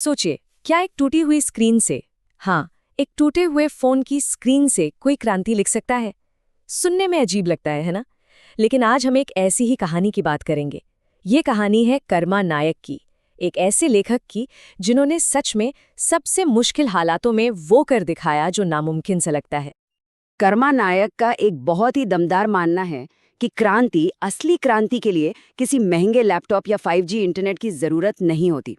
सोचिए, क्या एक टूटी हुई स्क्रीन से, हाँ, एक टूटे हुए फोन की स्क्रीन से कोई क्रांति लिख सकता है? सुनने में अजीब लगता है ना? लेकिन आज हम एक ऐसी ही कहानी की बात करेंगे। ये कहानी है कर्मा नायक की, एक ऐसे लेखक की जिन्होंने सच में सबसे मुश्किल हालातों में वो कर दिखाया जो नामुमकिन सा लगता है। कर्मा नायक का एक बहुत ही दमदार मानना है कि क्रांति, असली क्रांति के लिए किसी महंगे लैपटॉप या 5G इंटरनेट की जरूरत नहीं होती।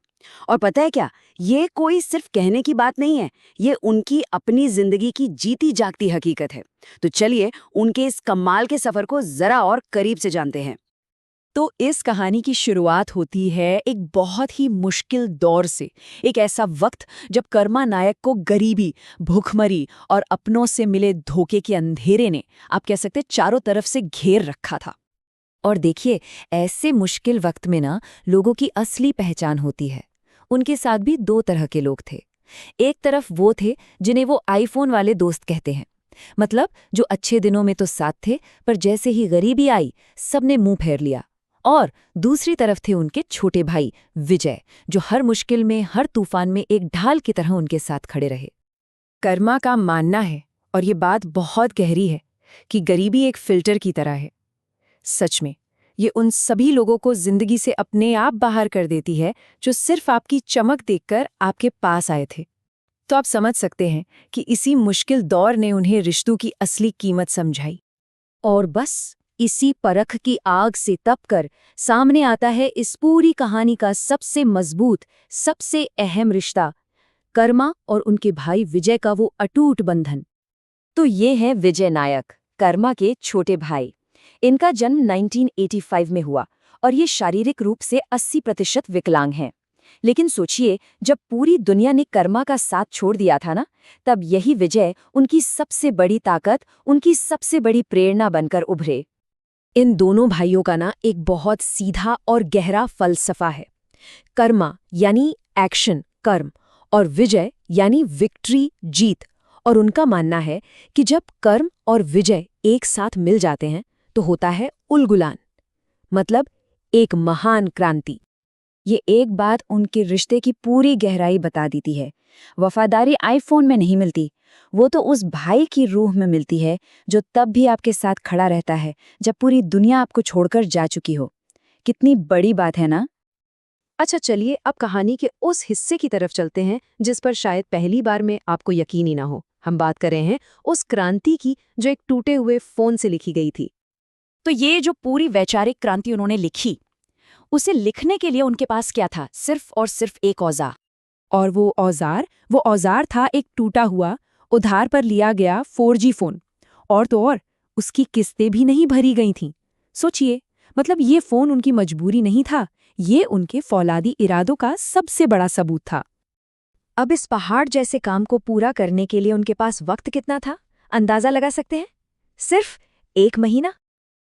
और पता है क्या, ये कोई सिर्फ कहने की बात नहीं है, ये उनकी अपनी जिंदगी की जीती जागती हकीकत है। तो चलिए उनके इस कमाल के सफर को जरा और करीब से जानते हैं। तो इस कहानी की शुरुआत होती है एक बहुत ही मुश्किल दौर से, एक ऐसा वक्त जब कर्मा नायक को गरीबी, भूखमरी और अपनों से मिले धोखे के अंधेरे ने, आप कह सकते, चारों तरफ से घेर रखा था। और देखिए, ऐसे मुश्किल वक्त में ना लोगों की असली पहचान होती है। उनके साथ भी दो तरह के लोग थे। एक तरफ वो थे जिन्हें वो आईफोन वाले दोस्त कहते हैं, मतलब जो अच्छे दिनों में तो साथ थे, पर जैसे ही गरीबी आई सबने मुंह फेर लिया। और दूसरी तरफ थे उनके छोटे भाई विजय, जो हर मुश्किल में, हर तूफान में एक ढाल की तरह उनके साथ खड़े रहे। कर्मा का मानना है, और ये बात बहुत गहरी है, कि गरीबी एक फिल्टर की तरह है। सच में ये उन सभी लोगों को जिंदगी से अपने आप बाहर कर देती है जो सिर्फ आपकी चमक देखकर आपके पास आए थे। तो आप समझ सकते हैं कि इसी मुश्किल दौर ने उन्हें रिश्तों की असली कीमत समझाई। और बस इसी परख की आग से तपकर सामने आता है इस पूरी कहानी का सबसे मजबूत, सबसे अहम रिश्ता, कर्मा और उनके भाई विजय का वो अटूट बंधन। तो ये है विजय नायक, कर्मा के छोटे भाई। इनका जन्म 1985 में हुआ और ये शारीरिक रूप से 80% विकलांग हैं। लेकिन सोचिए, जब पूरी दुनिया ने कर्मा का साथ छोड़ दिया था ना, तब यही विजय उनकी सबसे बड़ी ताकत, उनकी सबसे बड़ी प्रेरणा बनकर उभरे। इन दोनों भाइयों का ना एक बहुत सीधा और गहरा फलसफा है। कर्मा यानी एक्शन, कर्म, और विजय यानी विक्ट्री, जीत। और उनका मानना है कि जब कर्म और विजय एक साथ मिल जाते हैं तो होता है उलगुलान, मतलब एक महान क्रांति। ये एक बात उनके रिश्ते की पूरी गहराई बता देती है। वफादारी आईफोन में नहीं मिलती, वो तो उस भाई की रूह में मिलती है जो तब भी आपके साथ खड़ा रहता है जब पूरी दुनिया आपको छोड़कर जा चुकी हो। कितनी बड़ी बात है ना? अच्छा, चलिए अब कहानी के उस हिस्से की तरफ चलते हैं जिस पर शायद पहली बार में आपको यकीन ही ना हो। हम बात कर रहे हैं उस क्रांति की जो एक टूटे हुए फोन से लिखी गई थी। तो ये जो पूरी वैचारिक क्रांति उन्होंने लिखी, उसे लिखने के लिए उनके पास क्या था? सिर्फ और सिर्फ एक औजार। और वो औजार था एक टूटा हुआ, उधार पर लिया गया 4G फोन। और तो और, उसकी किस्तें भी नहीं भरी गई थीं। सोचिए, मतलब ये फोन उनकी मजबूरी नहीं था, ये उनके फौलादी इरादों का सबसे बड़ा सबूत था। अब इस पहाड़ जैसे काम को पूरा करने के लिए उनके पास वक्त कितना था? अंदाजा लगा सकते हैं? सिर्फ 1 महीना।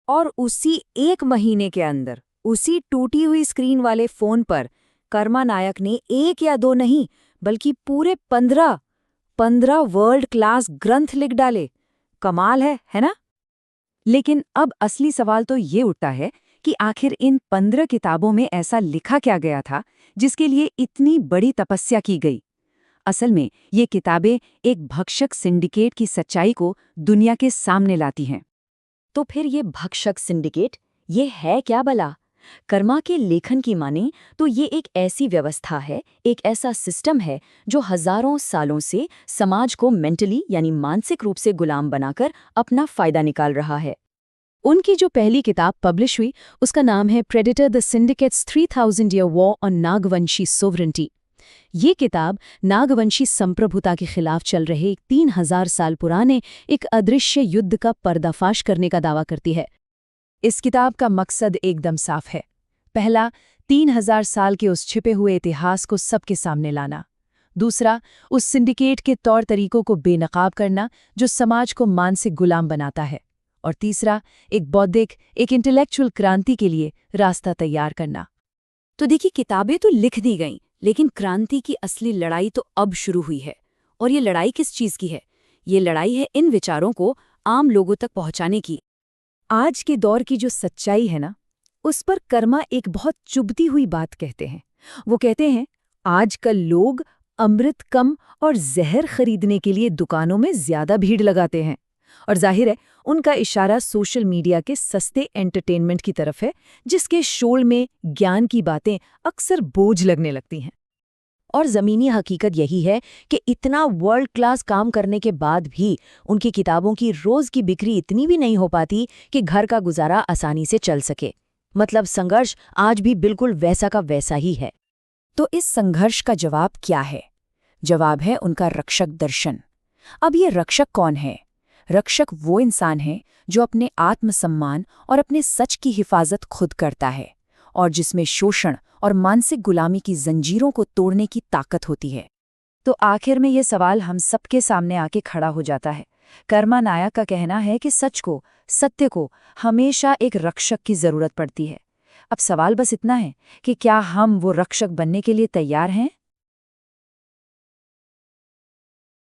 और उसी 1 महीने के अंदर, उसी टूटी हुई स्क्रीन वाले फोन पर कर्मा नायक ने 1 या 2 नहीं, बल्कि पूरे 15 वर्ल्ड क्लास ग्रंथ लिख डाले। कमाल है ना? लेकिन अब असली सवाल तो ये उठता है कि आखिर इन 15 किताबों में ऐसा लिखा क्या गया था जिसके लिए इतनी बड़ी तपस्या की गई? असल में ये किताबें एक भक्षक सिंडिकेट की सच्चाई को दुनिया के सामने लाती हैं। तो फिर ये भक्षक सिंडिकेट, ये है क्या भला? कर्मा के लेखन की माने तो ये एक ऐसी व्यवस्था है, एक ऐसा सिस्टम है जो हजारों सालों से समाज को मेंटली यानी मानसिक रूप से गुलाम बनाकर अपना फायदा निकाल रहा है। उनकी जो पहली किताब पब्लिश हुई, उसका नाम है predator the syndicates 3000 year war on Nagvanshi sovereignty. ये किताब नागवंशी संप्रभुता के खिलाफ चल रहे 3000 साल पुराने एक अदृश्य युद्ध का पर्दाफाश करने का दावा करती है। इस किताब का मकसद एकदम साफ है। पहला, 3000 साल के उस छिपे हुए इतिहास को सबके सामने लाना। दूसरा, उस सिंडिकेट के तौर तरीकों को बेनकाब करना जो समाज को मानसिक गुलाम बनाता है। और तीसरा, एक बौद्धिक, एक इंटेलेक्चुअल क्रांति के लिए रास्ता तैयार करना। तो देखिए, किताबें तो लिख दी गईं, लेकिन क्रांति की असली लड़ाई तो अब शुरू हुई है। और ये लड़ाई किस चीज़ की है? ये लड़ाई है इन विचारों को आम लोगों तक पहुंचाने की। आज के दौर की जो सच्चाई है ना, उस पर कर्मा एक बहुत चुभती हुई बात कहते हैं। वो कहते हैं, आजकल लोग अमृत कम और जहर खरीदने के लिए दुकानों में ज्यादा भीड़ लगाते हैं। और जाहिर है, उनका इशारा सोशल मीडिया के सस्ते एंटरटेनमेंट की तरफ है, जिसके शोल में ज्ञान की बातें अक्सर बोझ लगने लगती हैं। और ज़मीनी हकीकत यही है कि इतना वर्ल्ड क्लास काम करने के बाद भी उनकी किताबों की रोज़ की बिक्री इतनी भी नहीं हो पाती कि घर का गुजारा आसानी से चल सके। मतलब संघर्ष आज भी बिल्कुल वैसा का वैसा ही है। तो इस संघर्ष का जवाब क्या है? जवाब है उनका रक्षक दर्शन। अब ये रक्षक कौन है? रक्षक वो इंसान है जो अपने आत्मसम्मान और अपने सच की हिफाजत खुद करता है, और जिसमें शोषण और मानसिक गुलामी की जंजीरों को तोड़ने की ताकत होती है। तो आखिर में ये सवाल हम सबके सामने आके खड़ा हो जाता है। कर्मा नायक का कहना है कि सच को, सत्य को हमेशा एक रक्षक की जरूरत पड़ती है। अब सवाल बस इतना है कि क्या हम वो रक्षक बनने के लिए तैयार हैं?